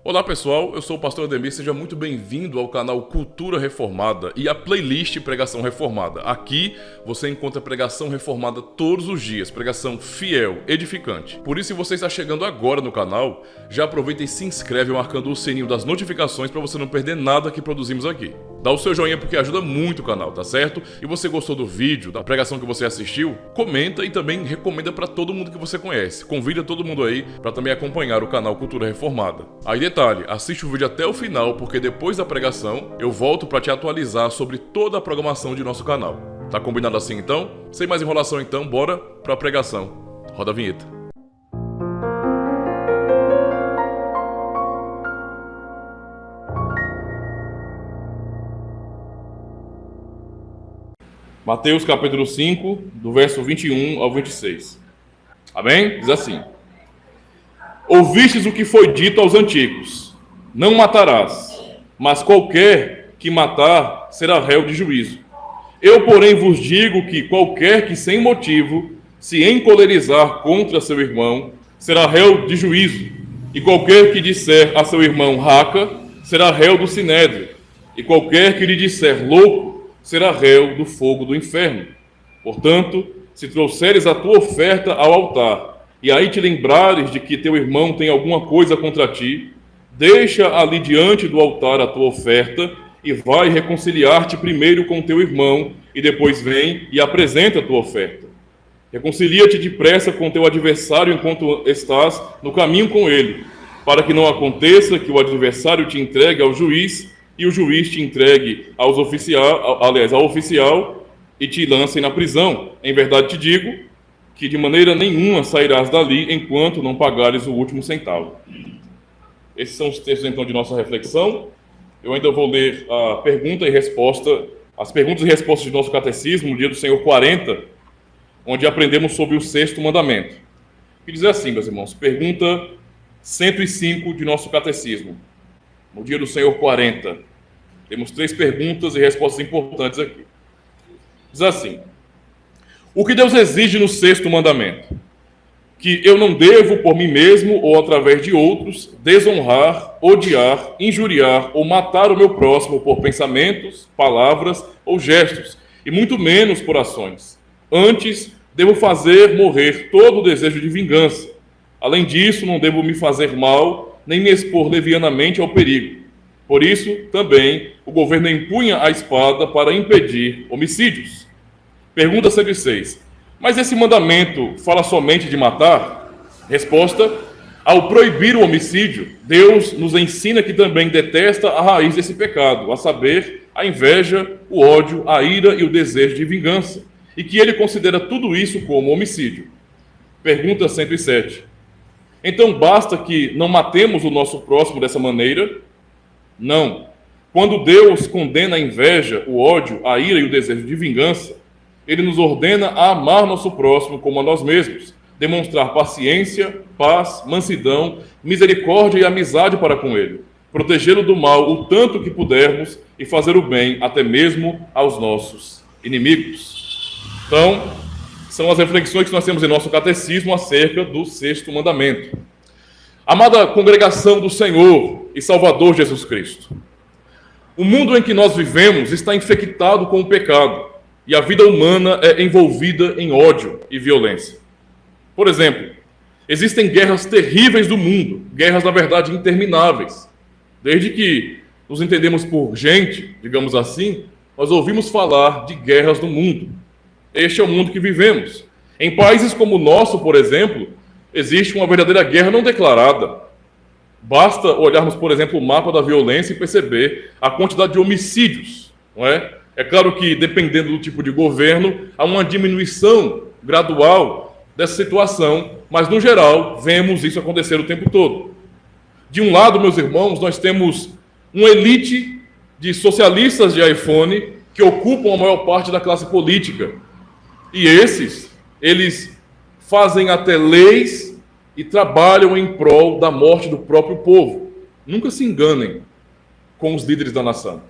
Olá pessoal, eu sou o pastor Ademir, seja muito bem-vindo ao canal Cultura Reformada e à playlist Pregação Reformada. Aqui você encontra pregação reformada todos os dias, pregação fiel, edificante. Por isso, se você está chegando agora no canal, já aproveita e se inscreve marcando o sininho das notificações para você não perder nada que produzimos aqui. Dá o seu joinha porque ajuda muito o canal, tá certo? E você gostou do vídeo, da pregação que você assistiu? Comenta e também recomenda para todo mundo que você conhece. Convida todo mundo aí para também acompanhar o canal Cultura Reformada. Aí detalhe, assiste o vídeo até o final porque depois da pregação eu volto para te atualizar sobre toda a programação de nosso canal. Tá combinado assim então? Sem mais enrolação então, bora para a pregação. Roda a vinheta. Mateus capítulo 5, do verso 21 ao 26. Amém? Diz assim: Ouvistes o que foi dito aos antigos: não matarás, mas qualquer que matar será réu de juízo. Eu, porém, vos digo que qualquer que sem motivo se encolerizar contra seu irmão será réu de juízo. E qualquer que disser a seu irmão raca será réu do sinédrio. E qualquer que lhe disser louco será réu do fogo do inferno. Portanto, se trouxeres a tua oferta ao altar, e aí te lembrares de que teu irmão tem alguma coisa contra ti, deixa ali diante do altar a tua oferta, e vai reconciliar-te primeiro com teu irmão, e depois vem e apresenta a tua oferta. Reconcilia-te depressa com teu adversário enquanto estás no caminho com ele, para que não aconteça que o adversário te entregue ao juiz, e o juiz te entregue ao oficial e te lancem na prisão. Em verdade te digo que de maneira nenhuma sairás dali enquanto não pagares o último centavo. Esses são os textos então de nossa reflexão. Eu ainda vou ler a pergunta e resposta, as perguntas e respostas de nosso catecismo, no dia do Senhor 40, onde aprendemos sobre o sexto mandamento. E diz assim, meus irmãos, pergunta 105 de nosso catecismo. No dia do Senhor 40, temos 3 perguntas e respostas importantes aqui. Diz assim: o que Deus exige no sexto mandamento? Que eu não devo, por mim mesmo ou através de outros, desonrar, odiar, injuriar ou matar o meu próximo por pensamentos, palavras ou gestos, e muito menos por ações. Antes, devo fazer morrer todo o desejo de vingança. Além disso, não devo me fazer mal, nem me expor levianamente ao perigo. Por isso, também, o governo empunha a espada para impedir homicídios. Pergunta 106. Mas esse mandamento fala somente de matar? Resposta: ao proibir o homicídio, Deus nos ensina que também detesta a raiz desse pecado, a saber, a inveja, o ódio, a ira e o desejo de vingança, e que ele considera tudo isso como homicídio. Pergunta 107. Então basta que não matemos o nosso próximo dessa maneira? Não. Quando Deus condena a inveja, o ódio, a ira e o desejo de vingança, Ele nos ordena a amar nosso próximo como a nós mesmos, demonstrar paciência, paz, mansidão, misericórdia e amizade para com ele, protegê-lo do mal o tanto que pudermos e fazer o bem até mesmo aos nossos inimigos. Então, são as reflexões que nós temos em nosso catecismo acerca do sexto mandamento. Amada congregação do Senhor e Salvador Jesus Cristo, o mundo em que nós vivemos está infectado com o pecado e a vida humana é envolvida em ódio e violência. Por exemplo, existem guerras terríveis do mundo, guerras, na verdade, intermináveis. Desde que nos entendemos por gente, digamos assim, nós ouvimos falar de guerras no mundo. Este é o mundo que vivemos. Em países como o nosso, por exemplo, existe uma verdadeira guerra não declarada. Basta olharmos, por exemplo, o mapa da violência e perceber a quantidade de homicídios, não é? É claro que, dependendo do tipo de governo, há uma diminuição gradual dessa situação, mas, no geral, vemos isso acontecer o tempo todo. De um lado, meus irmãos, nós temos uma elite de socialistas de iPhone que ocupam a maior parte da classe política. E eles fazem até leis e trabalham em prol da morte do próprio povo. Nunca se enganem com os líderes da nação.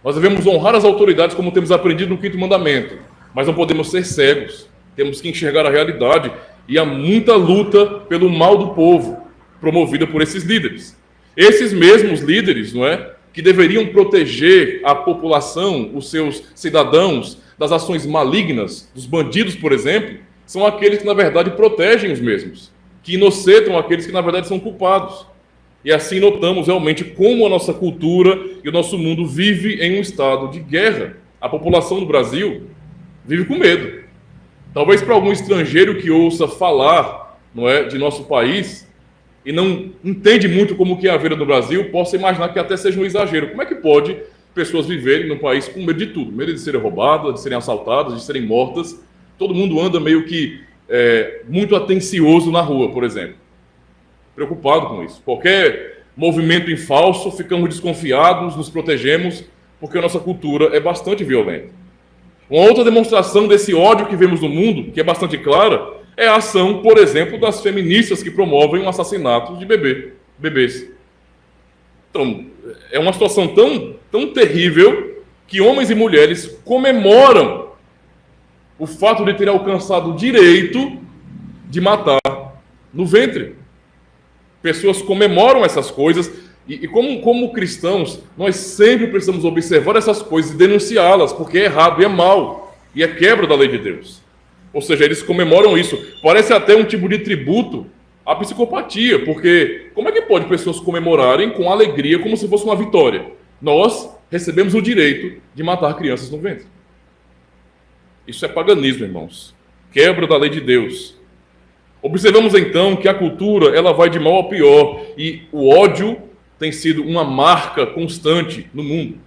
Nós devemos honrar as autoridades como temos aprendido no 5º mandamento, mas não podemos ser cegos. Temos que enxergar a realidade e há muita luta pelo mal do povo, promovida por esses líderes. Esses mesmos líderes, não é, que deveriam proteger a população, os seus cidadãos, das ações malignas, dos bandidos, por exemplo, são aqueles que, na verdade, protegem os mesmos, que inocentam aqueles que, na verdade, são culpados. E assim notamos realmente como a nossa cultura e o nosso mundo vive em um estado de guerra. A população do Brasil vive com medo. Talvez para algum estrangeiro que ouça falar, não é, de nosso país e não entende muito como que é a vida no Brasil, possa imaginar que até seja um exagero. Como é que pode pessoas viverem num país com medo de tudo? Medo de serem roubadas, de serem assaltadas, de serem mortas. Todo mundo anda meio que muito atencioso na rua, por exemplo. Preocupado com isso. Qualquer movimento em falso, ficamos desconfiados, nos protegemos, porque a nossa cultura é bastante violenta. Uma outra demonstração desse ódio que vemos no mundo, que é bastante clara, é a ação, por exemplo, das feministas que promovem o assassinato de bebês. Então, é uma situação tão terrível que homens e mulheres comemoram o fato de terem alcançado o direito de matar no ventre. Pessoas comemoram essas coisas e como cristãos, nós sempre precisamos observar essas coisas e denunciá-las, porque é errado e é mal, e é quebra da lei de Deus. Ou seja, eles comemoram isso. Parece até um tipo de tributo à psicopatia, porque como é que pode pessoas comemorarem com alegria como se fosse uma vitória? Nós recebemos o direito de matar crianças no ventre. Isso é paganismo, irmãos. Quebra da lei de Deus. Observamos então que a cultura ela vai de mal ao pior e o ódio tem sido uma marca constante no mundo.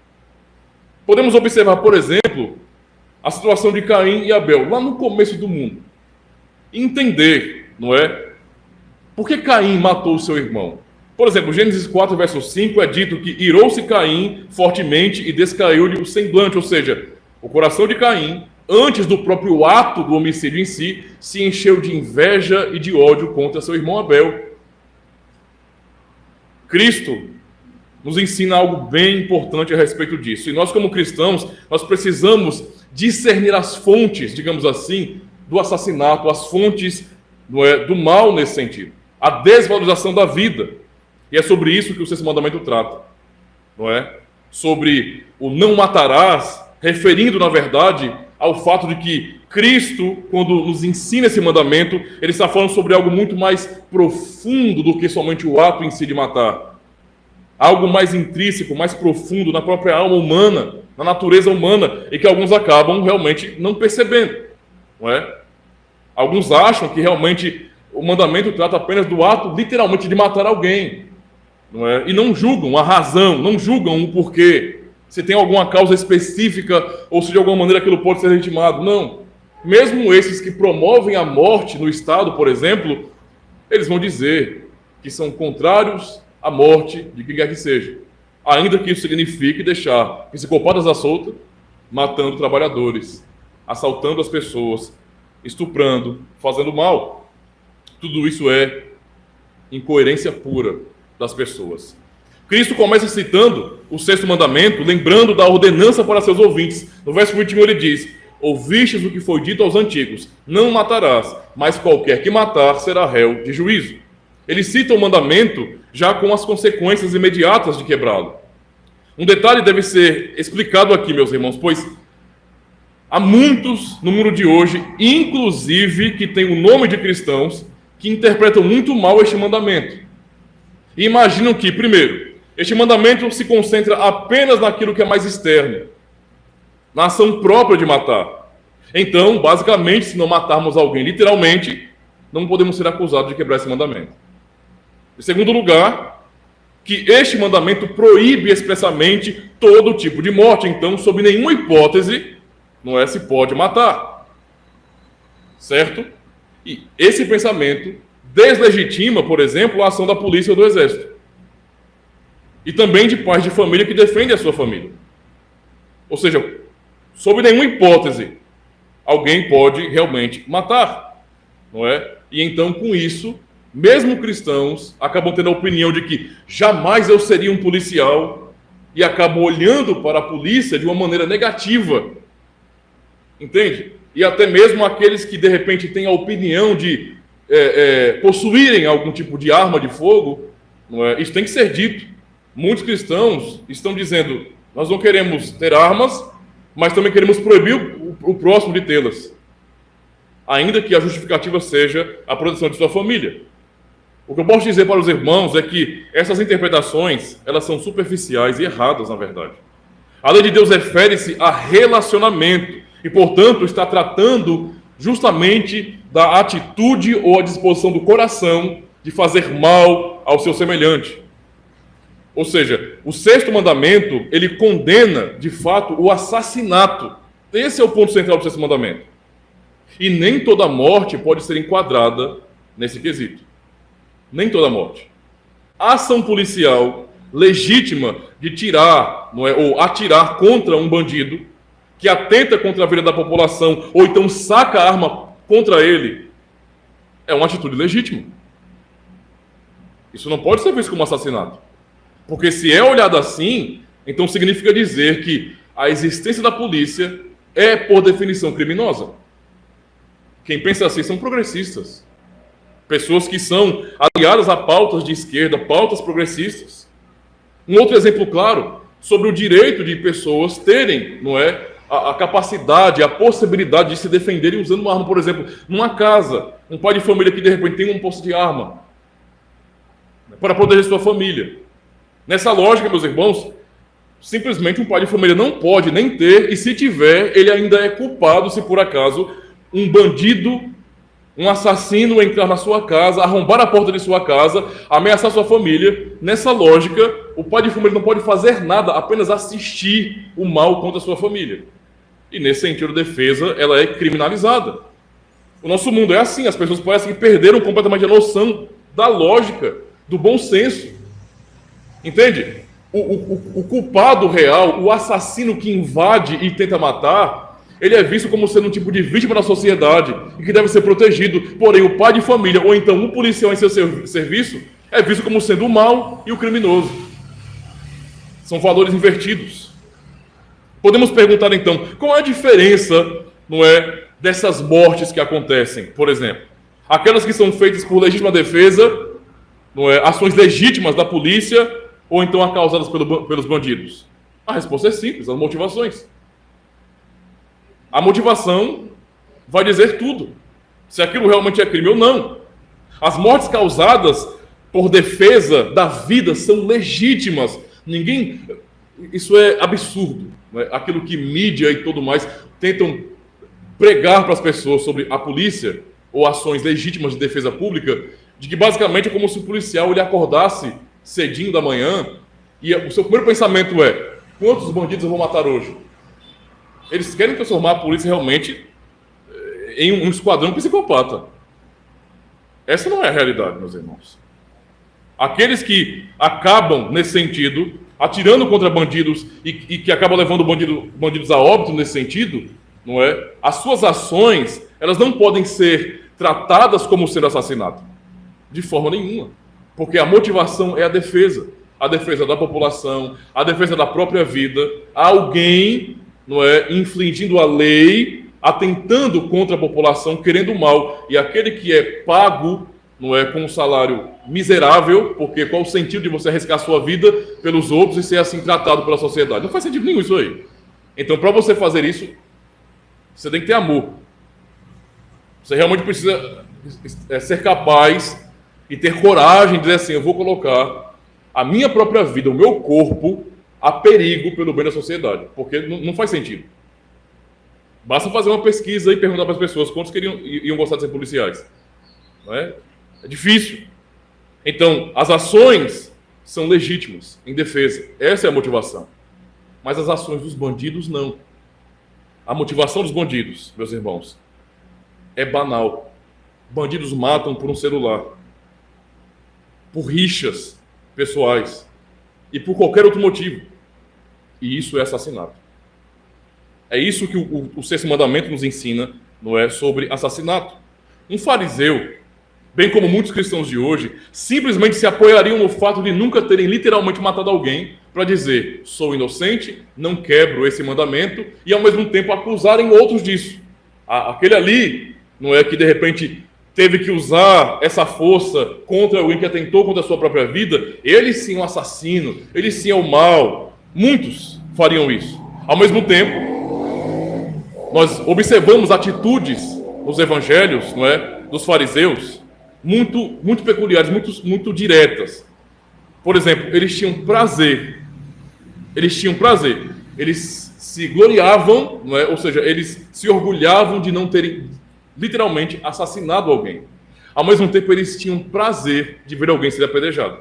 Podemos observar, por exemplo, a situação de Caim e Abel, lá no começo do mundo. Entender, não é? Por que Caim matou o seu irmão? Por exemplo, Gênesis 4, verso 5, é dito que irou-se Caim fortemente e descaiu-lhe o semblante, ou seja, o coração de Caim, antes do próprio ato do homicídio em si, se encheu de inveja e de ódio contra seu irmão Abel. Cristo nos ensina algo bem importante a respeito disso. E nós, como cristãos, nós precisamos discernir as fontes, digamos assim, do assassinato, as fontes do mal nesse sentido. A desvalorização da vida. E é sobre isso que o sexto mandamento trata. Não é? Sobre o não matarás, referindo, na verdade, ao fato de que Cristo, quando nos ensina esse mandamento, ele está falando sobre algo muito mais profundo do que somente o ato em si de matar. Algo mais intrínseco, mais profundo na própria alma humana, na natureza humana, e que alguns acabam realmente não percebendo. Não é? Alguns acham que realmente o mandamento trata apenas do ato, literalmente, de matar alguém. Não é? E não julgam a razão, não julgam o porquê. Se tem alguma causa específica ou se de alguma maneira aquilo pode ser legitimado. Não. Mesmo esses que promovem a morte no Estado, por exemplo, eles vão dizer que são contrários à morte de quem quer que seja. Ainda que isso signifique deixar psicopatas à solta, matando trabalhadores, assaltando as pessoas, estuprando, fazendo mal. Tudo isso é incoerência pura das pessoas. Cristo começa citando o sexto mandamento, lembrando da ordenança para seus ouvintes. No verso 21 ele diz: ouvistes o que foi dito aos antigos, não matarás, mas qualquer que matar será réu de juízo. Ele cita o mandamento já com as consequências imediatas de quebrá-lo. Um detalhe deve ser explicado aqui, meus irmãos, pois há muitos no mundo de hoje, inclusive que têm o nome de cristãos, que interpretam muito mal este mandamento. E imaginam que, primeiro, este mandamento se concentra apenas naquilo que é mais externo, na ação própria de matar. Então, basicamente, se não matarmos alguém literalmente, não podemos ser acusados de quebrar esse mandamento. Em segundo lugar, que este mandamento proíbe expressamente todo tipo de morte. Então, sob nenhuma hipótese, não se pode matar. Certo? E esse pensamento deslegitima, por exemplo, a ação da polícia ou do exército. E também de pais de família que defendem a sua família. Ou seja, sob nenhuma hipótese, alguém pode realmente matar. Não é? E então, com isso, mesmo cristãos acabam tendo a opinião de que jamais eu seria um policial e acabam olhando para a polícia de uma maneira negativa. Entende? E até mesmo aqueles que, de repente, têm a opinião de possuírem algum tipo de arma de fogo, Não é? Isso tem que ser dito. Muitos cristãos estão dizendo: nós não queremos ter armas, mas também queremos proibir o próximo de tê-las, ainda que a justificativa seja a proteção de sua família. O que eu posso dizer para os irmãos é que essas interpretações, elas são superficiais e erradas, na verdade. A lei de Deus refere-se a relacionamento e, portanto, está tratando justamente da atitude ou a disposição do coração de fazer mal ao seu semelhante. Ou seja, o sexto mandamento, ele condena, de fato, o assassinato. Esse é o ponto central do sexto mandamento. E nem toda morte pode ser enquadrada nesse quesito. Nem toda morte. A ação policial legítima de tirar, não é, ou atirar contra um bandido que atenta contra a vida da população ou então saca a arma contra ele é uma atitude legítima. Isso não pode ser visto como assassinato. Porque se é olhado assim, então significa dizer que a existência da polícia é, por definição, criminosa. Quem pensa assim são progressistas. Pessoas que são aliadas a pautas de esquerda, pautas progressistas. Um outro exemplo claro sobre o direito de pessoas terem, não é, a capacidade, a possibilidade de se defenderem usando uma arma, por exemplo, numa casa, um pai de família que de repente tem um posse de arma para proteger sua família. Nessa lógica, meus irmãos, simplesmente um pai de família não pode nem ter, e se tiver, ele ainda é culpado se por acaso um bandido, um assassino entrar na sua casa, arrombar a porta de sua casa, ameaçar sua família. Nessa lógica, o pai de família não pode fazer nada, apenas assistir o mal contra a sua família. E nesse sentido, a defesa, ela é criminalizada. O nosso mundo é assim, as pessoas parecem que perderam completamente a noção da lógica, do bom senso. Entende? O culpado real, o assassino que invade e tenta matar, ele é visto como sendo um tipo de vítima da sociedade e que deve ser protegido. Porém, o pai de família, ou então um policial em seu serviço, é visto como sendo o mal e o criminoso. São valores invertidos. Podemos perguntar, então, qual é a diferença, não é, dessas mortes que acontecem, por exemplo? Aquelas que são feitas por legítima defesa, não é, ações legítimas da polícia, ou então as causadas pelos bandidos? A resposta é simples, as motivações. A motivação vai dizer tudo, se aquilo realmente é crime ou não. As mortes causadas por defesa da vida são legítimas. Isso é absurdo, né? Aquilo que mídia e tudo mais tentam pregar para as pessoas sobre a polícia ou ações legítimas de defesa pública, de que basicamente é como se o policial ele acordasse cedinho da manhã e o seu primeiro pensamento é: quantos bandidos eu vou matar hoje? Eles querem transformar a polícia realmente em um esquadrão psicopata. Essa não é a realidade, meus irmãos. Aqueles que acabam, nesse sentido, atirando contra bandidos e que acabam levando bandidos a óbito nesse sentido, não é? As suas ações, elas não podem ser tratadas como sendo assassinato. De forma nenhuma. Porque a motivação é a defesa. A defesa da população, a defesa da própria vida. Alguém, não é, infringindo a lei, atentando contra a população, querendo o mal. E aquele que é pago, não é, com um salário miserável, porque qual o sentido de você arriscar a sua vida pelos outros e ser assim tratado pela sociedade? Não faz sentido nenhum isso aí. Então, para você fazer isso, você tem que ter amor. Você realmente precisa ser capaz e ter coragem de dizer assim: eu vou colocar a minha própria vida, o meu corpo, a perigo pelo bem da sociedade. Porque não faz sentido. Basta fazer uma pesquisa e perguntar para as pessoas quantos iam gostar de ser policiais. Não é? É difícil. Então, as ações são legítimas, em defesa. Essa é a motivação. Mas as ações dos bandidos, não. A motivação dos bandidos, meus irmãos, é banal. Bandidos matam por um celular, por rixas pessoais e por qualquer outro motivo. E isso é assassinato. É isso que o sexto mandamento nos ensina, não é, sobre assassinato. Um fariseu, bem como muitos cristãos de hoje, simplesmente se apoiariam no fato de nunca terem literalmente matado alguém para dizer: sou inocente, não quebro esse mandamento, e ao mesmo tempo acusarem outros disso. Aquele ali, não é, que de repente teve que usar essa força contra alguém que atentou contra a sua própria vida, ele sim é um assassino, ele sim é o mal. Muitos fariam isso. Ao mesmo tempo, nós observamos atitudes nos evangelhos, não é, dos fariseus, muito peculiares, muito diretas. Por exemplo, eles tinham prazer, eles se gloriavam, não é? Ou seja, eles se orgulhavam de não terem literalmente assassinado alguém. Ao mesmo tempo, eles tinham prazer de ver alguém ser apedrejado.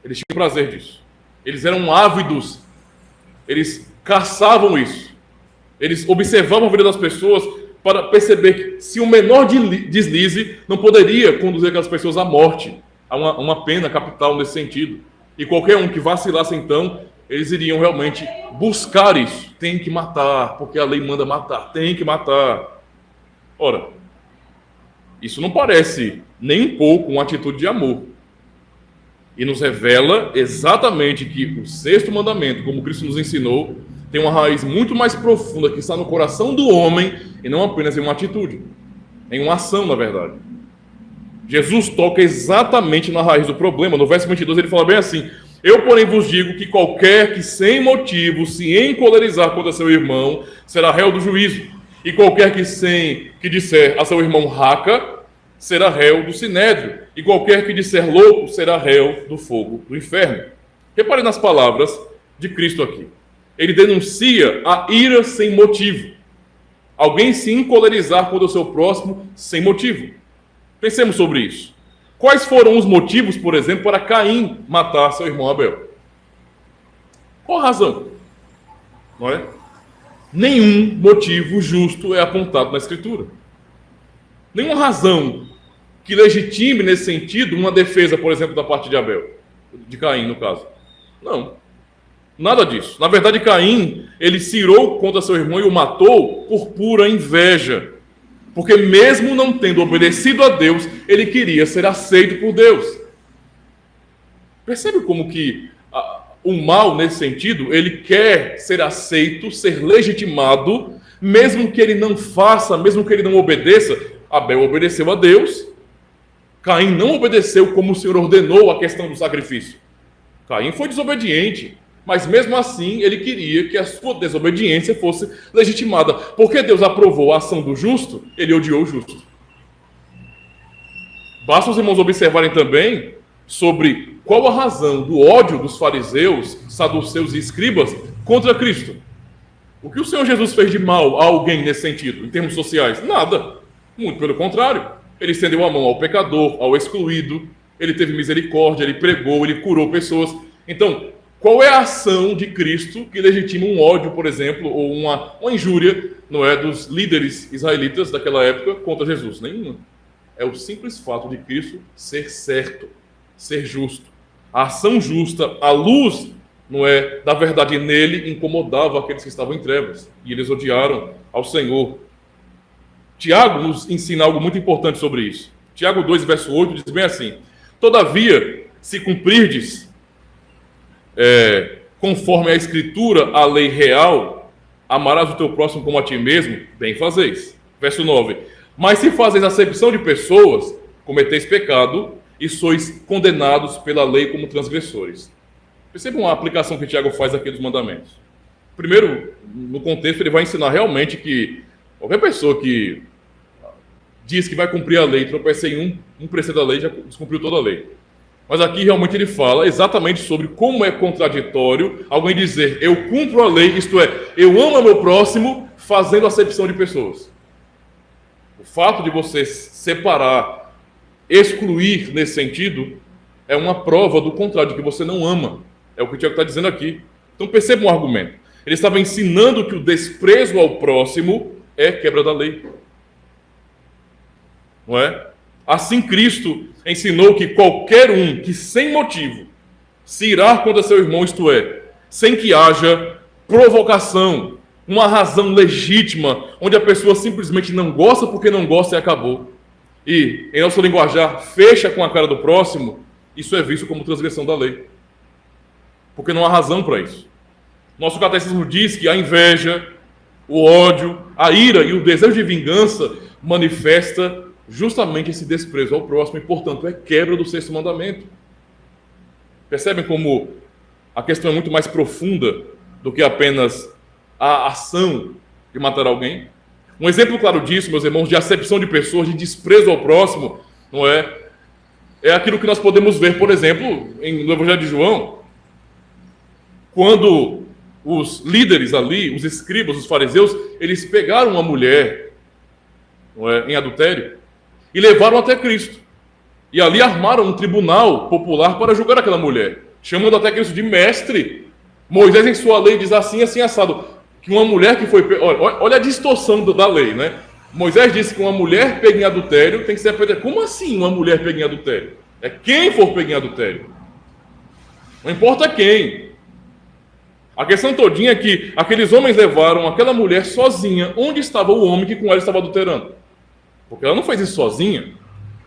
Eles tinham prazer disso. Eles eram ávidos, eles caçavam isso. Eles observavam a vida das pessoas para perceber que se o menor deslize não poderia conduzir aquelas pessoas à morte, a uma pena capital nesse sentido. E qualquer um que vacilasse, então, eles iriam realmente buscar isso. Tem que matar, porque a lei manda matar. Tem que matar. Ora, isso não parece nem um pouco uma atitude de amor. E nos revela exatamente que o sexto mandamento, como Cristo nos ensinou, tem uma raiz muito mais profunda que está no coração do homem e não apenas em uma atitude, em uma ação, na verdade. Jesus toca exatamente na raiz do problema. No verso 22 ele fala bem assim: eu, porém, vos digo que qualquer que sem motivo se encolerizar contra seu irmão será réu do juízo, e qualquer que disser a seu irmão raca será réu do sinédrio, e qualquer que disser louco será réu do fogo do inferno. Repare nas palavras de Cristo aqui. Ele denuncia a ira sem motivo. Alguém se encolerizar contra o seu próximo sem motivo. Pensemos sobre isso. Quais foram os motivos, por exemplo, para Caim matar seu irmão Abel? Qual a razão? Não é? Nenhum motivo justo é apontado na Escritura. Nenhuma razão que legitime, nesse sentido, uma defesa, por exemplo, da parte de Abel, de Caim, no caso. Não. Nada disso. Na verdade, Caim, ele se irou contra seu irmão e o matou por pura inveja. Porque mesmo não tendo obedecido a Deus, ele queria ser aceito por Deus. Percebe como que o mal, nesse sentido, ele quer ser aceito, ser legitimado, mesmo que ele não faça, mesmo que ele não obedeça. Abel obedeceu a Deus, Caim não obedeceu como o Senhor ordenou a questão do sacrifício. Caim foi desobediente, mas mesmo assim ele queria que a sua desobediência fosse legitimada. Porque Deus aprovou a ação do justo, ele odiou o justo. Basta os irmãos observarem também sobre qual a razão do ódio dos fariseus, saduceus e escribas contra Cristo. O que o Senhor Jesus fez de mal a alguém nesse sentido, em termos sociais? Nada. Muito pelo contrário. Ele estendeu a mão ao pecador, ao excluído, ele teve misericórdia, ele pregou, ele curou pessoas. Então, qual é a ação de Cristo que legitima um ódio, por exemplo, ou uma injúria, não é, dos líderes israelitas daquela época contra Jesus? Nenhuma. É o simples fato de Cristo ser certo, ser justo. A ação justa, a luz, não é, da verdade nele, incomodava aqueles que estavam em trevas. E eles odiaram ao Senhor. Tiago nos ensina algo muito importante sobre isso. Tiago 2, verso 8, diz bem assim: todavia, se cumprirdes conforme a Escritura, a lei real, amarás o teu próximo como a ti mesmo, bem fazeis. Verso 9: mas se fazeis acepção de pessoas, cometeis pecado e sois condenados pela lei como transgressores. Percebam a aplicação que Tiago faz aqui dos mandamentos. Primeiro, no contexto, ele vai ensinar realmente que qualquer pessoa que diz que vai cumprir a lei, tropeça em um preceito da lei, já descumpriu toda a lei. Mas aqui realmente ele fala exatamente sobre como é contraditório alguém dizer: eu cumpro a lei, isto é, eu amo o meu próximo, fazendo acepção de pessoas. O fato de você separar, excluir nesse sentido, é uma prova do contrário, de que você não ama. É o que o Tiago está dizendo aqui. Então perceba um argumento. Ele estava ensinando que o desprezo ao próximo é quebra da lei. Não é? Assim Cristo ensinou que qualquer um que sem motivo se irá contra seu irmão, isto é, sem que haja provocação, uma razão legítima, onde a pessoa simplesmente não gosta porque não gosta e acabou, e, em nosso linguajar, fecha com a cara do próximo, isso é visto como transgressão da lei. Porque não há razão para isso. Nosso catecismo diz que a inveja, o ódio, a ira e o desejo de vingança manifesta justamente esse desprezo ao próximo e, portanto, é quebra do sexto mandamento. Percebem como a questão é muito mais profunda do que apenas a ação de matar alguém? Um exemplo claro disso, meus irmãos, de acepção de pessoas, de desprezo ao próximo, não é? É aquilo que nós podemos ver, por exemplo, no Evangelho de João, quando os líderes ali, os escribas, os fariseus, eles pegaram uma mulher, não é, em adultério e levaram até Cristo. E ali armaram um tribunal popular para julgar aquela mulher, chamando até Cristo de mestre. Moisés, em sua lei, diz assim, assim, assado, que uma mulher que foi... Olha a distorção da lei, né? Moisés disse que uma mulher pega em adultério tem que ser apedrejada. Como assim uma mulher pega em adultério? É quem for pegar em adultério. Não importa quem. A questão todinha é que aqueles homens levaram aquela mulher sozinha. Onde estava o homem que com ela estava adulterando? Porque ela não fez isso sozinha.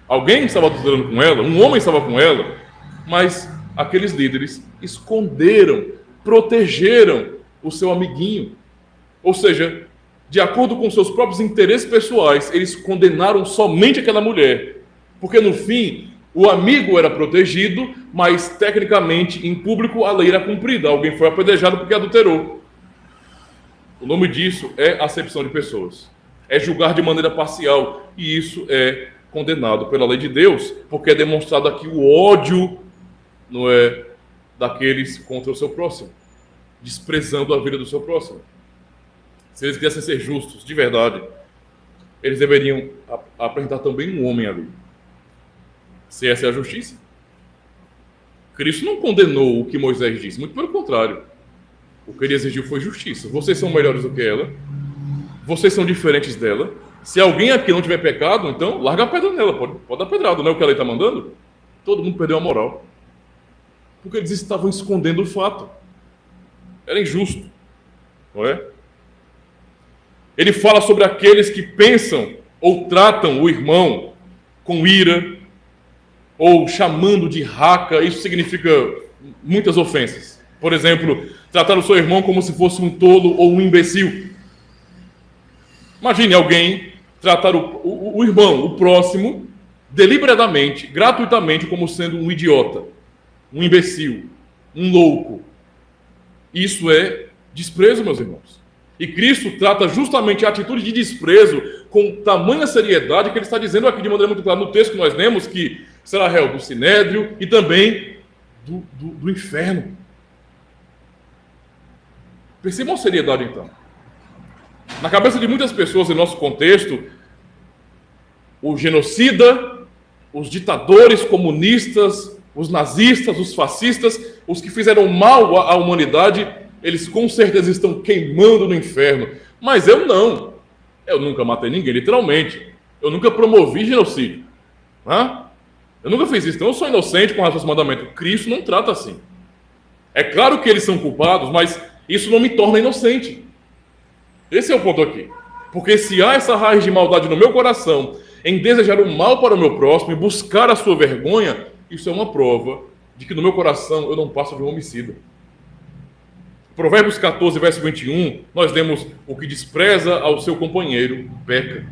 Alguém estava adulterando com ela, um homem estava com ela, mas aqueles líderes esconderam, protegeram o seu amiguinho. Ou seja, de acordo com seus próprios interesses pessoais, eles condenaram somente aquela mulher. Porque no fim, o amigo era protegido, mas tecnicamente, em público, a lei era cumprida. Alguém foi apedrejado porque adulterou. O nome disso é acepção de pessoas. É julgar de maneira parcial. E isso é condenado pela lei de Deus, porque é demonstrado aqui o ódio, não é, daqueles contra o seu próximo, desprezando a vida do seu próximo. Se eles quisessem ser justos, de verdade, eles deveriam apresentar também um homem ali. Se essa é a justiça. Cristo não condenou o que Moisés disse, muito pelo contrário. O que ele exigiu foi justiça. Vocês são melhores do que ela, vocês são diferentes dela. Se alguém aqui não tiver pecado, então larga a pedra nela, pode dar pedrada, não é o que a lei está mandando? Todo mundo perdeu a moral. Porque eles estavam escondendo o fato. Era injusto, não é? Ele fala sobre aqueles que pensam ou tratam o irmão com ira, ou chamando de raca. Isso significa muitas ofensas. Por exemplo, tratar o seu irmão como se fosse um tolo ou um imbecil. Imagine alguém tratar o irmão, o próximo, deliberadamente, gratuitamente, como sendo um idiota, um imbecil, um louco. Isso é desprezo, meus irmãos. E Cristo trata justamente a atitude de desprezo com tamanha seriedade que ele está dizendo aqui de maneira muito clara no texto que nós lemos, que será réu do sinédrio e também do inferno. Percebam a seriedade, então. Na cabeça de muitas pessoas em nosso contexto, o genocida, os ditadores comunistas, os nazistas, os fascistas, os que fizeram mal à humanidade, eles com certeza estão queimando no inferno. Mas eu não. Eu nunca matei ninguém, literalmente. Eu nunca promovi genocídio. Eu nunca fiz isso. Então eu sou inocente com relação aos mandamentos. Cristo não trata assim. É claro que eles são culpados, mas isso não me torna inocente. Esse é o ponto aqui. Porque se há essa raiz de maldade no meu coração, em desejar o mal para o meu próximo e buscar a sua vergonha, isso é uma prova de que no meu coração eu não passo de um homicida. Provérbios 14, verso 21, nós lemos: o que despreza ao seu companheiro, peca.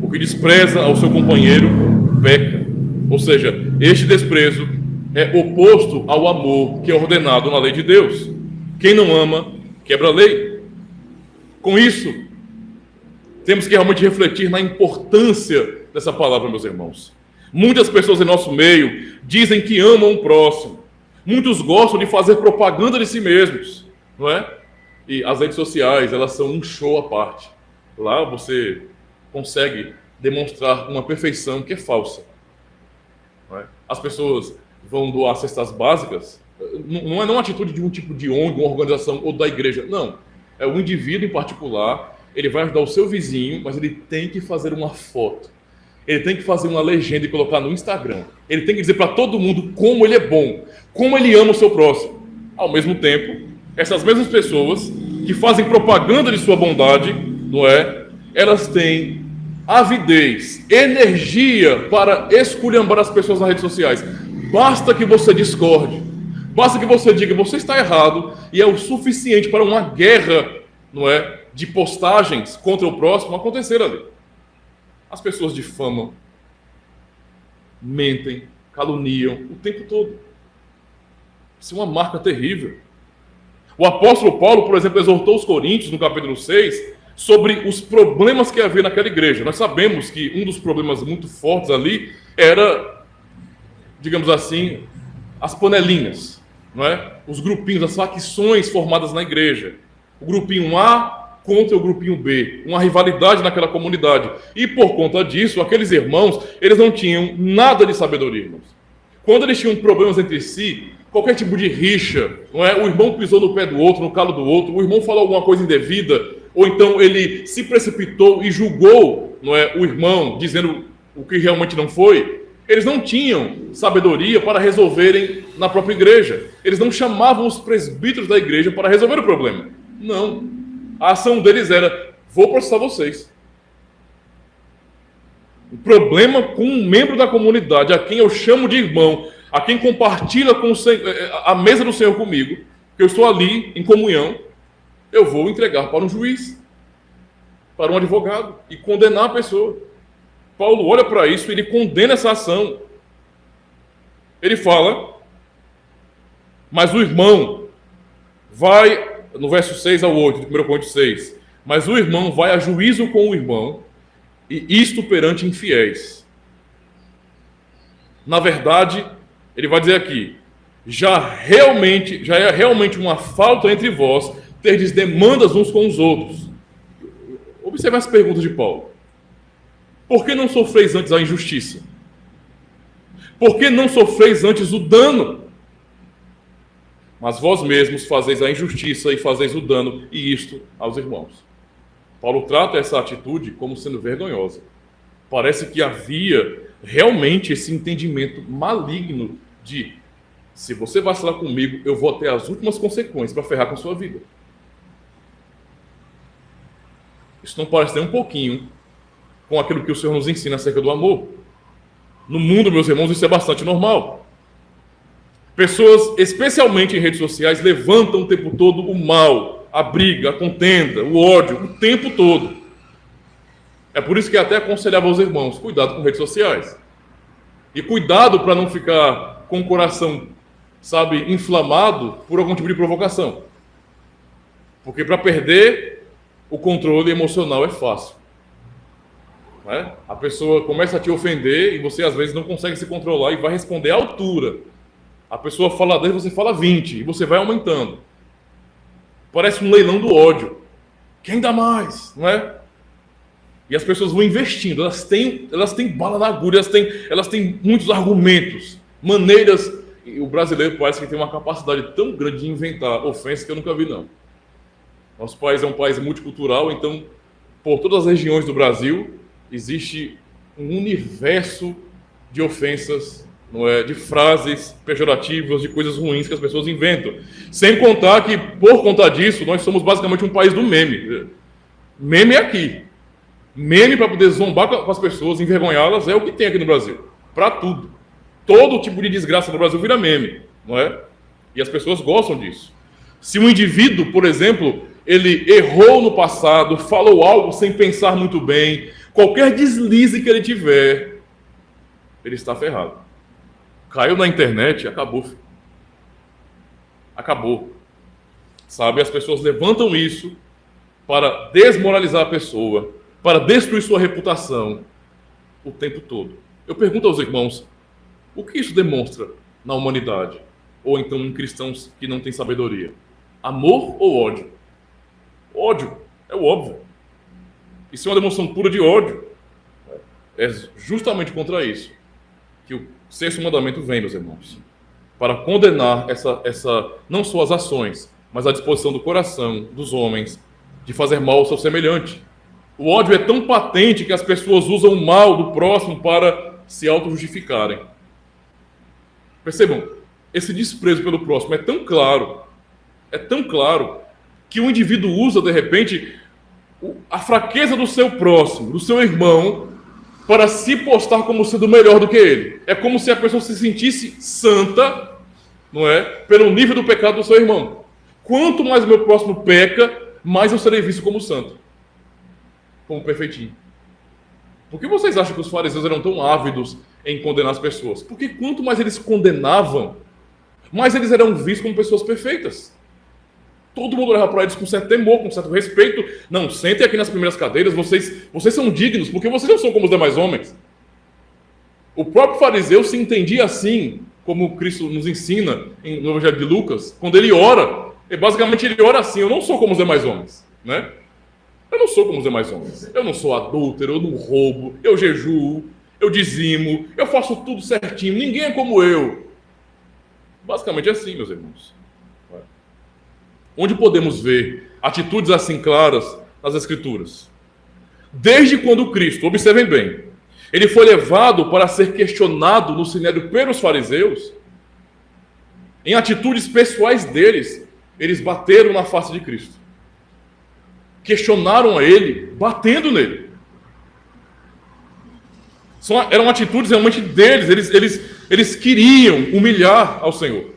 O que despreza ao seu companheiro, peca. Ou seja, este desprezo é oposto ao amor que é ordenado na lei de Deus. Quem não ama, quebra a lei. Com isso, temos que realmente refletir na importância dessa palavra, meus irmãos. Muitas pessoas em nosso meio dizem que amam o próximo. Muitos gostam de fazer propaganda de si mesmos, não é? E as redes sociais, elas são um show à parte. Lá você consegue demonstrar uma perfeição que é falsa. Não é? As pessoas vão doar cestas básicas, não é uma atitude de um tipo de ONG, uma organização ou da igreja, não. É o indivíduo em particular, ele vai ajudar o seu vizinho, mas ele tem que fazer uma foto. Ele tem que fazer uma legenda e colocar no Instagram. Ele tem que dizer para todo mundo como ele é bom, como ele ama o seu próximo. Ao mesmo tempo, essas mesmas pessoas que fazem propaganda de sua bondade, não é? Elas têm avidez, energia para esculhambar as pessoas nas redes sociais. Basta que você discorde. Basta que você diga, você está errado, e é o suficiente para uma guerra não é, de postagens contra o próximo aconteceram ali. As pessoas difamam, mentem, caluniam o tempo todo. Isso é uma marca terrível. O apóstolo Paulo, por exemplo, exortou os coríntios, no capítulo 6, sobre os problemas que havia naquela igreja. Nós sabemos que um dos problemas muito fortes ali era, digamos assim, as panelinhas, não é? Os grupinhos, as facções formadas na igreja. O grupinho A contra o grupinho B, uma rivalidade naquela comunidade. E por conta disso, aqueles irmãos, eles não tinham nada de sabedoria, irmãos. Quando eles tinham problemas entre si, qualquer tipo de rixa, não é? O irmão pisou no pé do outro, no calo do outro, o irmão falou alguma coisa indevida, ou então ele se precipitou e julgou, não é, o irmão, dizendo o que realmente não foi. Eles não tinham sabedoria para resolverem na própria igreja. Eles não chamavam os presbíteros da igreja para resolver o problema. Não. A ação deles era: vou processar vocês. O problema com um membro da comunidade, a quem eu chamo de irmão, a quem compartilha com a mesa do Senhor comigo, que eu estou ali em comunhão, eu vou entregar para um juiz, para um advogado, e condenar a pessoa. Paulo olha para isso e ele condena essa ação. Ele fala, mas o irmão vai, no verso 6 ao 8, de 1 Coríntios 6, mas o irmão vai a juízo com o irmão, e isto perante infiéis. Na verdade, ele vai dizer aqui, já é realmente uma falta entre vós terdes demandas uns com os outros. Observe as perguntas de Paulo. Por que não sofreis antes a injustiça? Por que não sofreis antes o dano? Mas vós mesmos fazeis a injustiça e fazeis o dano, e isto aos irmãos. Paulo trata essa atitude como sendo vergonhosa. Parece que havia realmente esse entendimento maligno de: se você vacilar comigo, eu vou ter as últimas consequências para ferrar com a sua vida. Isso não parece nem um pouquinho com aquilo que o Senhor nos ensina acerca do amor. No mundo, meus irmãos, isso é bastante normal. Pessoas, especialmente em redes sociais, levantam o tempo todo o mal, a briga, a contenda, o ódio, o tempo todo. É por isso que até aconselhava aos irmãos: cuidado com redes sociais. E cuidado para não ficar com o coração, sabe, inflamado por algum tipo de provocação. Porque para perder o controle emocional é fácil. Não é? A pessoa começa a te ofender e você às vezes não consegue se controlar e vai responder à altura. A pessoa fala 10, você fala 20 e você vai aumentando. Parece um leilão do ódio. Quem dá mais, não é? E as pessoas vão investindo, elas têm bala na agulha, elas têm muitos argumentos, maneiras. E o brasileiro parece que tem uma capacidade tão grande de inventar ofensas que eu nunca vi, não. Nosso país é um país multicultural, então, por todas as regiões do Brasil, existe um universo de ofensas, não é, de frases pejorativas, de coisas ruins que as pessoas inventam. Sem contar que, por conta disso, nós somos basicamente um país do meme. Meme é aqui. Meme para poder zombar com as pessoas, envergonhá-las, é o que tem aqui no Brasil. Para tudo. Todo tipo de desgraça no Brasil vira meme, não é? E as pessoas gostam disso. Se um indivíduo, por exemplo, ele errou no passado, falou algo sem pensar muito bem, qualquer deslize que ele tiver, ele está ferrado. Caiu na internet, acabou. Acabou. Sabe, as pessoas levantam isso para desmoralizar a pessoa, para destruir sua reputação o tempo todo. Eu pergunto aos irmãos, o que isso demonstra na humanidade? Ou então em cristãos que não têm sabedoria? Amor ou ódio? Ódio, é o óbvio. Isso é uma demonstração pura de ódio. É justamente contra isso que o sexto mandamento vem, meus irmãos. Para condenar não só as ações, mas a disposição do coração dos homens de fazer mal ao seu semelhante. O ódio é tão patente que as pessoas usam o mal do próximo para se auto-justificarem. Percebam, esse desprezo pelo próximo é tão claro, que o indivíduo usa, de repente, a fraqueza do seu próximo, do seu irmão, para se postar como sendo melhor do que ele. É como se a pessoa se sentisse santa, não é? Pelo nível do pecado do seu irmão. Quanto mais o meu próximo peca, mais eu serei visto como santo, como perfeitinho. Por que vocês acham que os fariseus eram tão ávidos em condenar as pessoas? Porque quanto mais eles condenavam, mais eles eram vistos como pessoas perfeitas. Todo mundo olhava para eles com certo temor, com certo respeito. Não, sentem aqui nas primeiras cadeiras, vocês são dignos, porque vocês não são como os demais homens. O próprio fariseu se entendia assim, como Cristo nos ensina no Evangelho de Lucas, quando ele ora. E basicamente ele ora assim: eu não sou como os demais homens, né? Eu não sou como os demais homens. Eu não sou adúltero, eu não roubo, eu jejuo, eu dizimo, eu faço tudo certinho, ninguém é como eu. Basicamente é assim, meus irmãos. Onde podemos ver atitudes assim claras nas Escrituras? Desde quando Cristo, observem bem, ele foi levado para ser questionado no Sinédrio pelos fariseus, em atitudes pessoais deles, eles bateram na face de Cristo. Questionaram a ele, batendo nele. Eram atitudes realmente deles, eles queriam humilhar ao Senhor.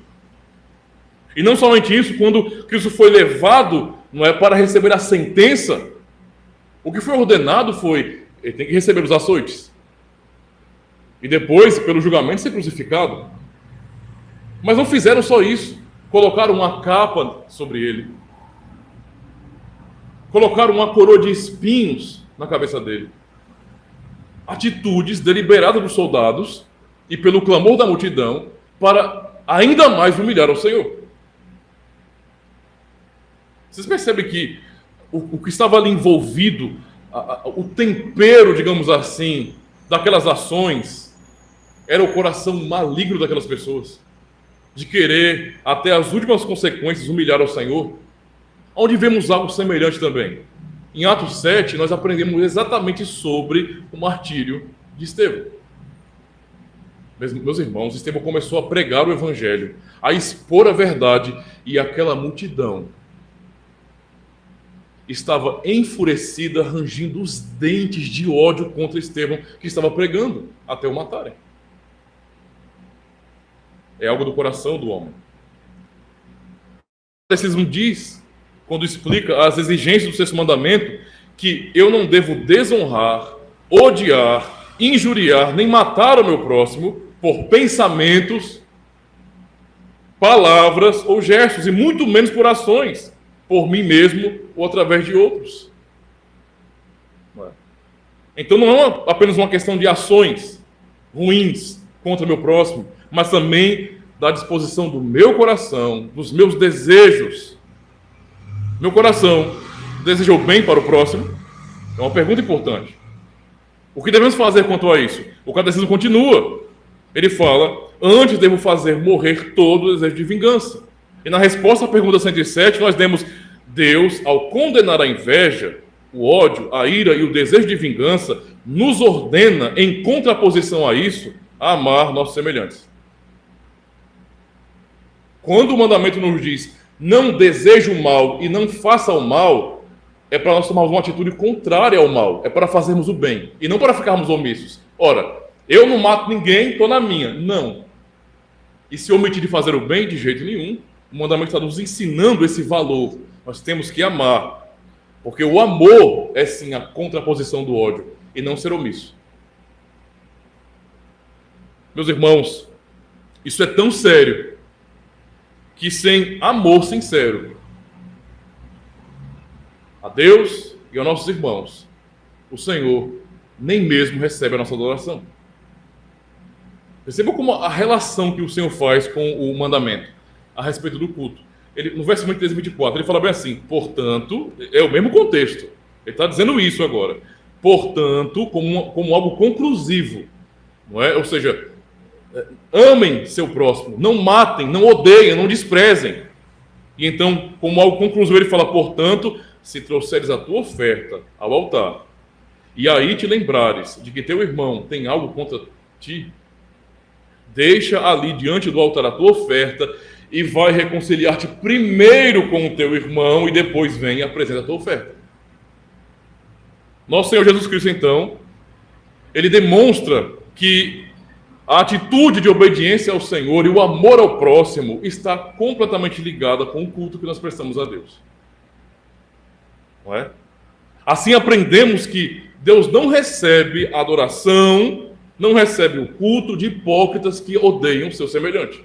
E não somente isso, quando Cristo foi levado, não é, para receber a sentença, o que foi ordenado foi, ele tem que receber os açoites. E depois, pelo julgamento, ser crucificado. Mas não fizeram só isso. Colocaram uma capa sobre ele. Colocaram uma coroa de espinhos na cabeça dele. Atitudes deliberadas dos soldados e pelo clamor da multidão para ainda mais humilhar ao Senhor. Vocês percebem que o que estava ali envolvido, o tempero, digamos assim, daquelas ações, era o coração maligno daquelas pessoas, de querer, até as últimas consequências, humilhar ao Senhor. Onde vemos algo semelhante também. Em Atos 7, nós aprendemos exatamente sobre o martírio de Estevão. Meus irmãos, Estevão começou a pregar o Evangelho, a expor a verdade, e aquela multidão estava enfurecida, rangindo os dentes de ódio contra Estevão, que estava pregando, até o matarem. É algo do coração do homem. O catecismo diz, quando explica as exigências do sexto mandamento, que eu não devo desonrar, odiar, injuriar, nem matar o meu próximo por pensamentos, palavras ou gestos, e muito menos por ações, por mim mesmo ou através de outros. Então não é apenas uma questão de ações ruins contra o meu próximo, mas também da disposição do meu coração, dos meus desejos. Meu coração deseja o bem para o próximo? É uma pergunta importante. O que devemos fazer quanto a isso? O catecismo continua. Ele fala: antes devo fazer morrer todo o desejo de vingança. E na resposta à pergunta 107, nós demos: Deus, ao condenar a inveja, o ódio, a ira e o desejo de vingança, nos ordena, em contraposição a isso, a amar nossos semelhantes. Quando o mandamento nos diz: não deseje o mal e não faça o mal, é para nós tomarmos uma atitude contrária ao mal, é para fazermos o bem, e não para ficarmos omissos. Ora, eu não mato ninguém, estou na minha. Não. E se omitir de fazer o bem, de jeito nenhum. O mandamento está nos ensinando esse valor. Nós temos que amar, porque o amor é sim a contraposição do ódio, e não ser omisso. Meus irmãos, isso é tão sério, que sem amor sincero a Deus e aos nossos irmãos, o Senhor nem mesmo recebe a nossa adoração. Perceba como a relação que o Senhor faz com o mandamento a respeito do culto. Ele, no verso 23 e 24, ele fala bem assim: portanto, é o mesmo contexto, ele está dizendo isso agora, portanto, como algo conclusivo, não é? Ou seja, amem seu próximo, não matem, não odeiem, não desprezem. E então, como algo conclusivo, ele fala: portanto, se trouxeres a tua oferta ao altar, e aí te lembrares de que teu irmão tem algo contra ti, deixa ali diante do altar a tua oferta e vai reconciliar-te primeiro com o teu irmão e depois vem e apresenta a tua oferta. Nosso Senhor Jesus Cristo, então, ele demonstra que a atitude de obediência ao Senhor e o amor ao próximo está completamente ligada com o culto que nós prestamos a Deus. não é? Assim aprendemos que Deus não recebe a adoração, não recebe o culto de hipócritas que odeiam seu semelhante.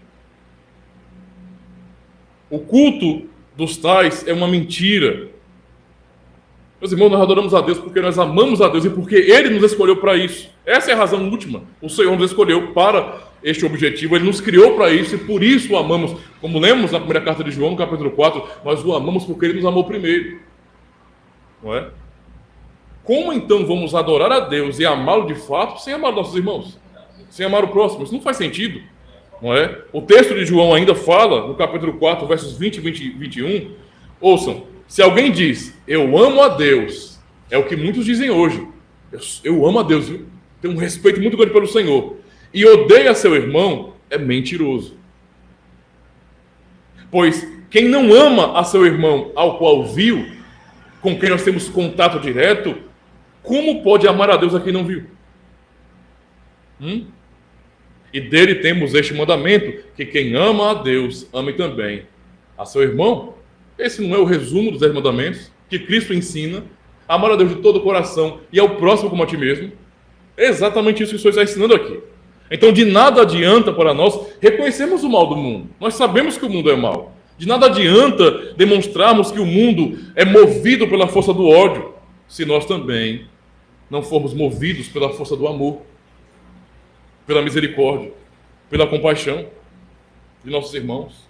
O culto dos tais é uma mentira. Meus irmãos, nós adoramos a Deus porque nós amamos a Deus e porque Ele nos escolheu para isso. Essa é a razão última. O Senhor nos escolheu para este objetivo, Ele nos criou para isso e por isso o amamos. Como lemos na primeira carta de João, no capítulo 4, nós o amamos porque Ele nos amou primeiro. Não é? Como então vamos adorar a Deus e amá-lo de fato sem amar nossos irmãos? Sem amar o próximo? Isso não faz sentido. Não é? O texto de João ainda fala, no capítulo 4, versos 20 e 21, ouçam, se alguém diz, eu amo a Deus, é o que muitos dizem hoje, eu amo a Deus, viu? Tenho um respeito muito grande pelo Senhor, e odeia seu irmão, é mentiroso. Pois quem não ama a seu irmão ao qual viu, com quem nós temos contato direto, como pode amar a Deus a quem não viu? E dele temos este mandamento, que quem ama a Deus, ame também a seu irmão. Esse não é o resumo dos 10 mandamentos que Cristo ensina? Amar a Deus de todo o coração e ao próximo como a ti mesmo. É exatamente isso que o Senhor está ensinando aqui. Então de nada adianta para nós reconhecermos o mal do mundo. Nós sabemos que o mundo é mau. De nada adianta demonstrarmos que o mundo é movido pela força do ódio, se nós também não formos movidos pela força do amor, pela misericórdia, pela compaixão de nossos irmãos.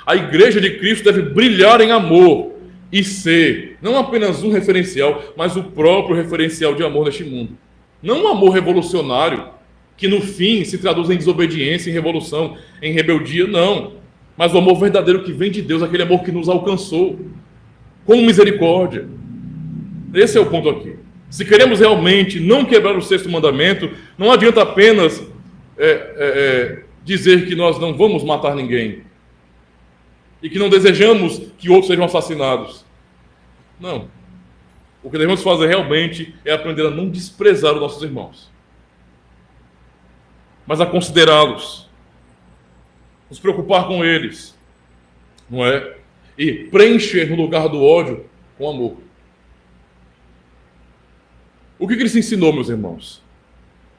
A igreja de Cristo deve brilhar em amor e ser não apenas um referencial, mas o próprio referencial de amor neste mundo. Não um amor revolucionário, que no fim se traduz em desobediência, em revolução, em rebeldia, não. Mas o amor verdadeiro que vem de Deus, aquele amor que nos alcançou, com misericórdia. Esse é o ponto aqui. Se queremos realmente não quebrar o 6º mandamento, não adianta apenas dizer que nós não vamos matar ninguém e que não desejamos que outros sejam assassinados. Não. O que devemos fazer realmente é aprender a não desprezar os nossos irmãos, mas a considerá-los, nos preocupar com eles, não é? E preencher no lugar do ódio com amor. O que Cristo ensinou, meus irmãos?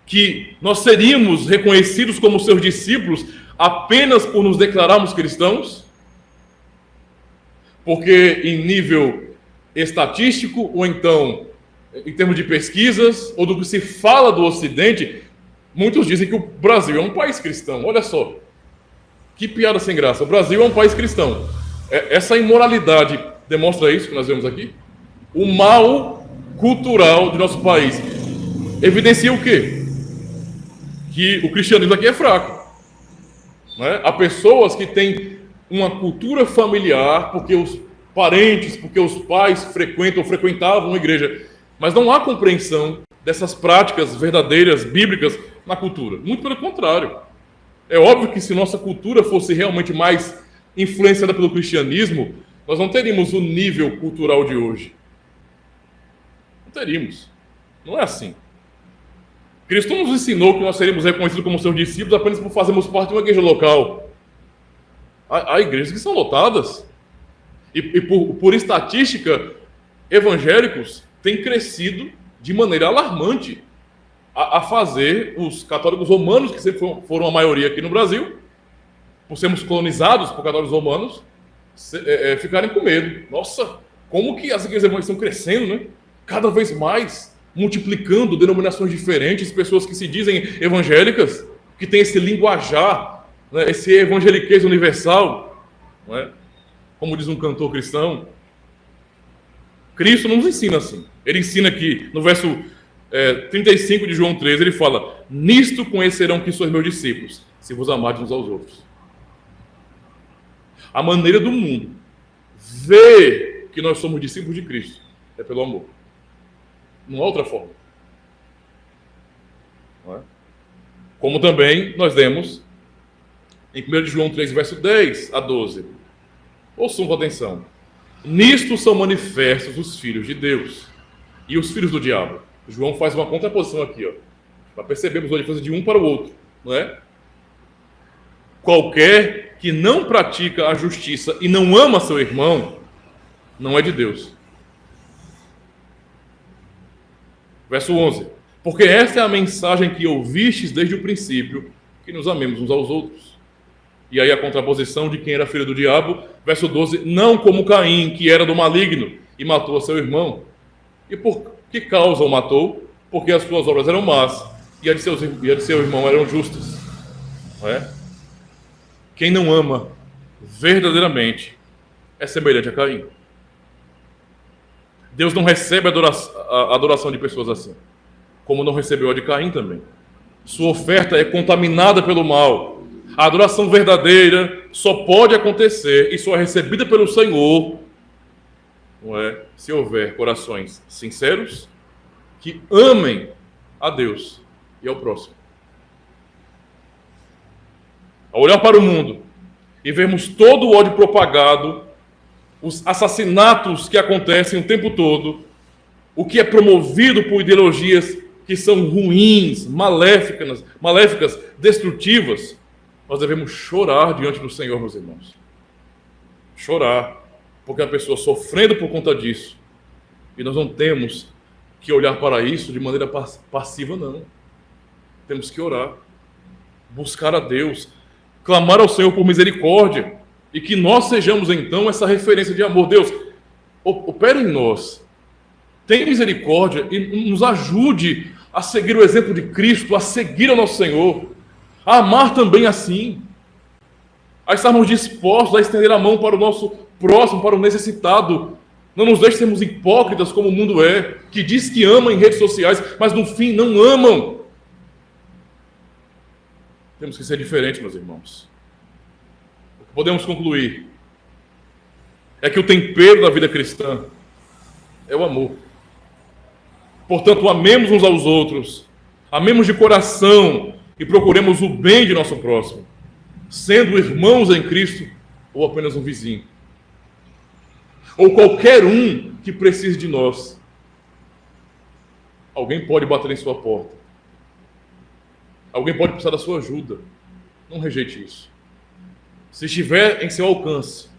Que nós seríamos reconhecidos como seus discípulos apenas por nos declararmos cristãos? Porque em nível estatístico, ou então em termos de pesquisas, ou do que se fala do Ocidente, muitos dizem que o Brasil é um país cristão. Olha só, que piada sem graça. O Brasil é um país cristão. Essa imoralidade demonstra isso que nós vemos aqui? O mal cultural de nosso país evidencia o quê? Que o cristianismo aqui é fraco. Não é? Há pessoas que têm uma cultura familiar, porque os parentes, porque os pais frequentam ou frequentavam a igreja, mas não há compreensão dessas práticas verdadeiras, bíblicas, na cultura. Muito pelo contrário. É óbvio que se nossa cultura fosse realmente mais influenciada pelo cristianismo, nós não teríamos o nível cultural de hoje. Não teríamos. Não é assim. Cristo nos ensinou que nós seríamos reconhecidos como seus discípulos apenas por fazermos parte de uma igreja local. Há igrejas que são lotadas. E por estatística, evangélicos têm crescido de maneira alarmante a fazer os católicos romanos, que sempre foram a maioria aqui no Brasil, por sermos colonizados por católicos romanos, ficarem com medo. Nossa, como que as igrejas evangélicas estão crescendo, né? Cada vez mais, multiplicando denominações diferentes, pessoas que se dizem evangélicas, que têm esse linguajar, né, esse evangeliquez universal, não é? Como diz um cantor cristão. Cristo não nos ensina assim. Ele ensina aqui, no verso 35 de João 13, ele fala: nisto conhecerão que sois meus discípulos, se vos amardes uns aos outros. A maneira do mundo ver que nós somos discípulos de Cristo é pelo amor. Não há outra forma. Não é? Como também nós vemos em 1 João 3, verso 10 a 12. Ouçam com atenção. Nisto são manifestos os filhos de Deus e os filhos do diabo. João faz uma contraposição aqui, ó, para percebermos a diferença de um para o outro, não é? Qualquer que não pratica a justiça e não ama seu irmão, não é de Deus. Verso 11. Porque esta é a mensagem que ouvistes desde o princípio, que nos amemos uns aos outros. E aí a contraposição de quem era filho do diabo. Verso 12. Não como Caim, que era do maligno, e matou a seu irmão. E por que causa o matou? Porque as suas obras eram más, e a de seu irmão eram justas. Não é? Quem não ama verdadeiramente é semelhante a Caim. Deus não recebe a adoração de pessoas assim, como não recebeu a de Caim também. Sua oferta é contaminada pelo mal. A adoração verdadeira só pode acontecer e só é recebida pelo Senhor, não é? Se houver corações sinceros que amem a Deus e ao próximo. Ao olhar para o mundo e vermos todo o ódio propagado, os assassinatos que acontecem o tempo todo, o que é promovido por ideologias que são ruins, maléficas, destrutivas, nós devemos chorar diante do Senhor, meus irmãos. Chorar, porque a pessoa sofrendo por conta disso, e nós não temos que olhar para isso de maneira passiva, não. Temos que orar, buscar a Deus, clamar ao Senhor por misericórdia, e que nós sejamos então essa referência de amor. Deus, opera em nós, tenha misericórdia e nos ajude a seguir o exemplo de Cristo, a seguir ao nosso Senhor, a amar também assim, a estarmos dispostos a estender a mão para o nosso próximo, para o necessitado. Não nos deixe sermos hipócritas como o mundo é, que diz que ama em redes sociais, mas no fim não amam. Temos que ser diferentes, meus irmãos. O que podemos concluir é que o tempero da vida cristã é o amor. Portanto, amemos uns aos outros, amemos de coração e procuremos o bem de nosso próximo, sendo irmãos em Cristo ou apenas um vizinho, ou qualquer um que precise de nós. Alguém pode bater em sua porta, alguém pode precisar da sua ajuda. Não rejeite isso. Se estiver em seu alcance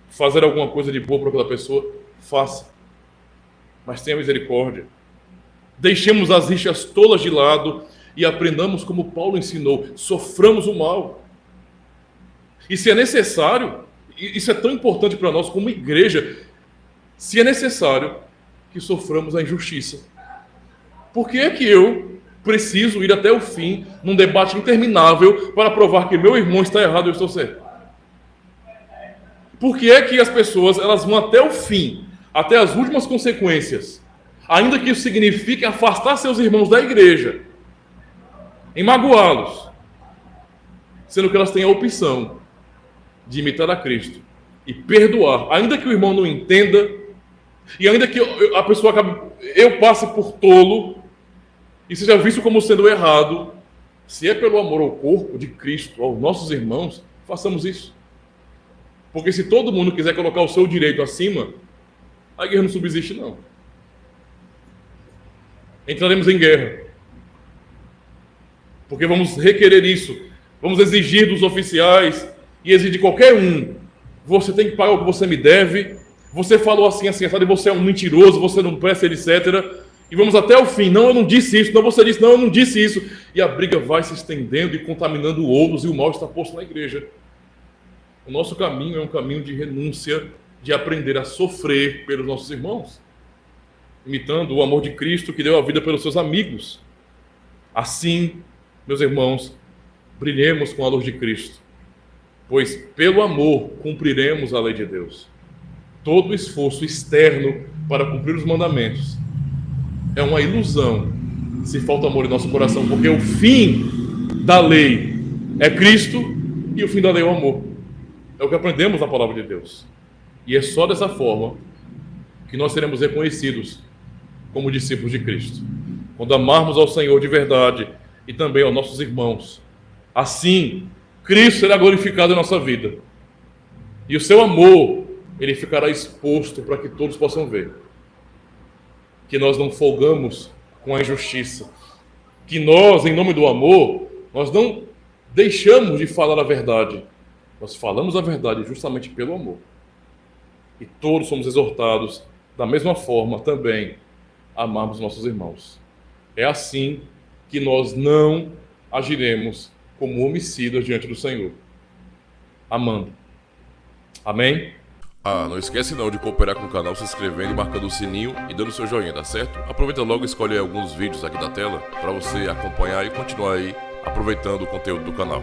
fazer alguma coisa de boa para aquela pessoa, faça, mas tenha misericórdia. Deixemos as rixas tolas de lado e aprendamos como Paulo ensinou, soframos o mal. E se é necessário, isso é tão importante para nós como igreja, se é necessário que soframos a injustiça. Por que é que eu preciso ir até o fim num debate interminável para provar que meu irmão está errado e eu estou certo? Por que é que as pessoas elas vão até o fim, até as últimas consequências, ainda que isso signifique afastar seus irmãos da igreja, em magoá-los, sendo que elas têm a opção de imitar a Cristo e perdoar, ainda que o irmão não entenda, e ainda que a pessoa eu passe por tolo e seja visto como sendo errado, se é pelo amor ao corpo de Cristo, aos nossos irmãos, façamos isso. Porque se todo mundo quiser colocar o seu direito acima, a guerra não subsiste, não. Entraremos em guerra. Porque vamos requerer isso. Vamos exigir dos oficiais e exigir de qualquer um. Você tem que pagar o que você me deve. Você falou assim, assim, assado, e você é um mentiroso, você não presta, etc. E vamos até o fim. Não, eu não disse isso. Não, você disse, não, eu não disse isso. E a briga vai se estendendo e contaminando outros, e o mal está posto na igreja. O nosso caminho é um caminho de renúncia, de aprender a sofrer pelos nossos irmãos, imitando o amor de Cristo que deu a vida pelos seus amigos. Assim, meus irmãos, brilhemos com a luz de Cristo, pois pelo amor cumpriremos a lei de Deus. Todo esforço externo para cumprir os mandamentos é uma ilusão se falta amor em nosso coração, porque o fim da lei é Cristo e o fim da lei é o amor. É o que aprendemos na palavra de Deus. E é só dessa forma que nós seremos reconhecidos como discípulos de Cristo. Quando amarmos ao Senhor de verdade e também aos nossos irmãos. Assim, Cristo será glorificado em nossa vida. E o seu amor, ele ficará exposto para que todos possam ver. Que nós não folgamos com a injustiça. Que nós, em nome do amor, nós não deixamos de falar a verdade. Nós falamos a verdade justamente pelo amor. E todos somos exortados, da mesma forma também, amarmos nossos irmãos. É assim que nós não agiremos como homicidas diante do Senhor. Amando. Amém? Não esquece não de cooperar com o canal, se inscrevendo e marcando o sininho e dando seu joinha, tá certo? Aproveita logo e escolhe alguns vídeos aqui da tela para você acompanhar e continuar aí aproveitando o conteúdo do canal.